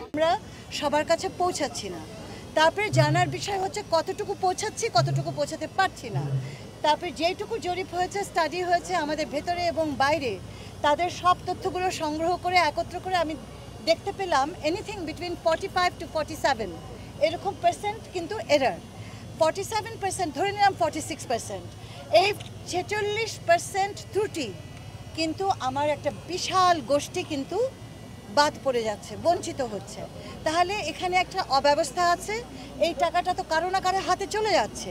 আমরা সবার কাছে পৌঁছাচ্ছি না। তারপরে জানার বিষয় হচ্ছে কতটুকু পৌঁছাচ্ছি, কতটুকু পৌঁছাতে পারছি না। তারপরে যেটুকু জরিপ হয়েছে, স্টাডি হয়েছে আমাদের ভেতরে এবং বাইরে, তাদের সব তথ্যগুলো সংগ্রহ করে একত্র করে আমি দেখতে পেলাম এনিথিং বিটুইন 45 to 47 এরকম পার্সেন্ট কিন্তু এরার। 47% ধরে নিলাম 46%, এই 46% ত্রুটি কিন্তু আমার একটা বিশাল গোষ্ঠী কিন্তু বাদ পড়ে যাচ্ছে, বঞ্চিত হচ্ছে। তাহলে এখানে একটা অব্যবস্থা আছে। এই টাকাটা তো কারো না কারো হাতে চলে যাচ্ছে,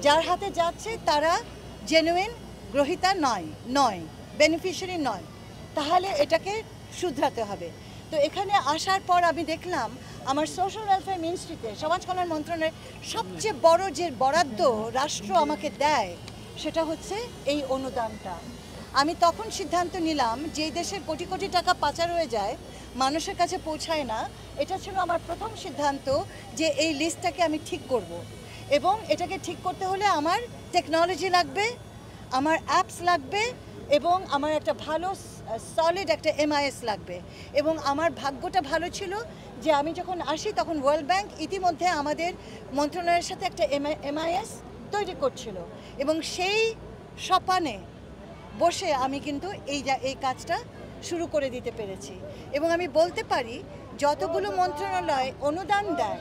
যার হাতে যাচ্ছে তারা জেনুইন গ্রহীতা নয় বেনিফিশিয়ারি নয়। তাহলে এটাকে শুধরাতে হবে। তো এখানে আসার পর আমি দেখলাম আমার সোশ্যাল ওয়েলফেয়ার মিনিস্ট্রিতে, সমাজ কল্যাণ মন্ত্রণালয়ের সবচেয়ে বড় যে বরাদ্দ রাষ্ট্র আমাকে দেয় সেটা হচ্ছে এই অনুদানটা। আমি তখন সিদ্ধান্ত নিলাম যে দেশের কোটি কোটি টাকা পাচার হয়ে যায়, মানুষের কাছে পৌঁছায় না, এটা ছিল আমার প্রথম সিদ্ধান্ত যে এই লিস্টটাকে আমি ঠিক করব। এবং এটাকে ঠিক করতে হলে আমার টেকনোলজি লাগবে, আমার অ্যাপস লাগবে, এবং আমার একটা ভালো সলিড একটা MIS লাগবে। এবং আমার ভাগ্যটা ভালো ছিল যে আমি যখন আসি তখন ওয়ার্ল্ড ব্যাংক ইতিমধ্যে আমাদের মন্ত্রণালয়ের সাথে একটা MIS তৈরি করছিল, এবং সেই সোপানে বসে আমি কিন্তু এই কাজটা শুরু করে দিতে পেরেছি। এবং আমি বলতে পারি যতগুলো মন্ত্রণালয় অনুদান দেয়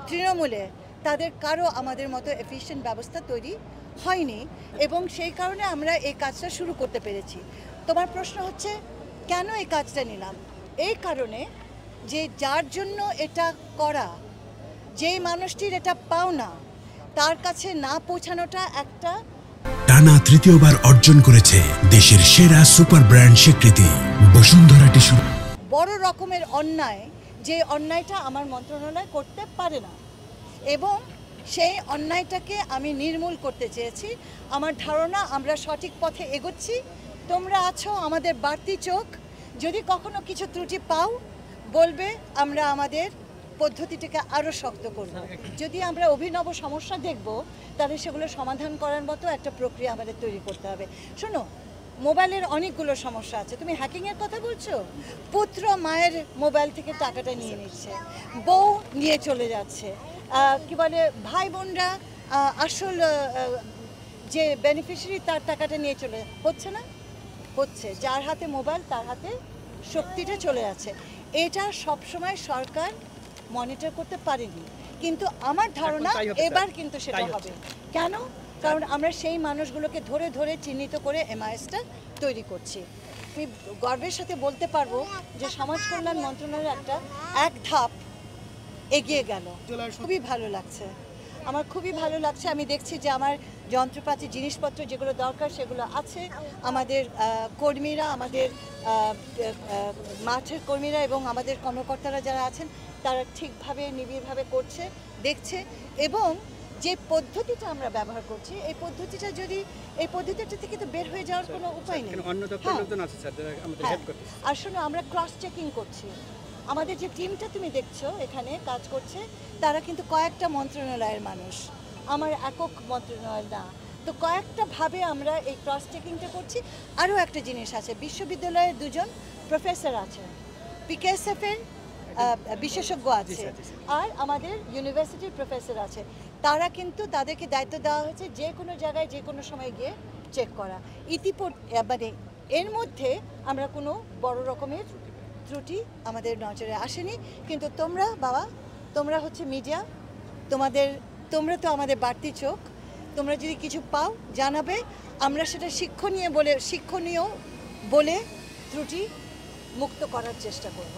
তৃণমূলে, তাদের কারো আমাদের মতো এফিশিয়েন্ট ব্যবস্থা তৈরি হয়নি, এবং সেই কারণে আমরা এই কাজটা শুরু করতে পেরেছি। তোমার প্রশ্ন হচ্ছে কেন এই কাজটা নিলাম? এই কারণে যে যার জন্য এটা করা, যেই মানুষটির এটা পাওনা, তার কাছে না পৌঁছানোটা একটা টানা তৃতীয়বার অর্জন করেছে দেশের সেরা সুপার ব্র্যান্ড স্বীকৃতি বসুন্ধরা টিস্যু। বড় রকমের অন্যায়, যে অন্যায়টা আমার মন্ত্রণালয় করতে পারে না, এবং সেই অন্যায়টাকে আমি নির্মূল করতে চেয়েছি। আমার ধারণা আমরা সঠিক পথে এগোচ্ছি। তোমরা আছো আমাদের বাড়তি চোখ, যদি কখনো কিছু ত্রুটি পাও বলবে, আমরা আমাদের পদ্ধতিটাকে আরও শক্ত করব। যদি আমরা অভিনব সমস্যা দেখব, তাহলে সেগুলো সমাধান করার মতো একটা প্রক্রিয়া আমাদের তৈরি করতে হবে। শোনো, মোবাইলের অনেকগুলো সমস্যা আছে। তুমি হ্যাকিংয়ের কথা বলছো, পুত্র মায়ের মোবাইল থেকে টাকাটা নিয়ে নিচ্ছে, বউ নিয়ে চলে যাচ্ছে, কি বলে ভাই বোনরা আসল যে বেনিফিশিয়ারি তার টাকাটা নিয়ে চলে হচ্ছে না, হচ্ছে। যার হাতে মোবাইল তার হাতে শক্তিটা চলে যাচ্ছে। এটা সবসময় সরকার মনিটর করতে পারেনি, কিন্তু আমার ধারণা এবার কিন্তু সেটা হবে। কেন? কারণ আমরা সেই মানুষগুলোকে ধরে ধরে চিহ্নিত করে MISটা তৈরি করছি। আমি গর্বের সাথে বলতে পারবো যে সমাজ কল্যাণ মন্ত্রণালয়ের এক ধাপ এগিয়ে গেল। খুবই ভালো লাগছে, আমার খুবই ভালো লাগছে। আমি দেখছি যে আমার যন্ত্রপাতি, জিনিসপত্র যেগুলো দরকার সেগুলো আছে। আমাদের কর্মীরা, আমাদের মাঠের কর্মীরা এবং আমাদের কর্মকর্তারা যারা আছেন, তারা ঠিকভাবে নিবিড়ভাবে করছে, দেখছে। এবং যে পদ্ধতিটা আমরা ব্যবহার করছি, এই পদ্ধতিটা থেকে তো বের হয়ে যাওয়ার কোনো উপায় নেই। আর শোনো, আমরা ক্রস চেকিং করছি। আমাদের যে টিমটা তুমি দেখছো এখানে কাজ করছে, তারা কিন্তু কয়েকটা মন্ত্রণালয়ের মানুষ, আমার একক মন্ত্রণালয় না। তো কয়েকটা ভাবে আমরা এই ক্রস চেকিংটা করছি। আরও একটা জিনিস আছে, বিশ্ববিদ্যালয়ের দুজন প্রফেসর আছেন, PKSF-এর বিশেষজ্ঞ আছে, আর আমাদের ইউনিভার্সিটির প্রফেসর আছে। তারা কিন্তু, তাদেরকে দায়িত্ব দেওয়া হয়েছে যে কোনো জায়গায় যে কোনো সময় গিয়ে চেক করা। মানে এর মধ্যে আমরা কোনো বড় রকমের ত্রুটি আমাদের নজরে আসেনি। কিন্তু তোমরা বাবা, তোমরা হচ্ছে মিডিয়া, তোমরা তো আমাদের বাড়তি চোখ। তোমরা যদি কিছু পাও জানাবে, আমরা সেটা শিক্ষণীয় বলে ত্রুটি মুক্ত করার চেষ্টা করব।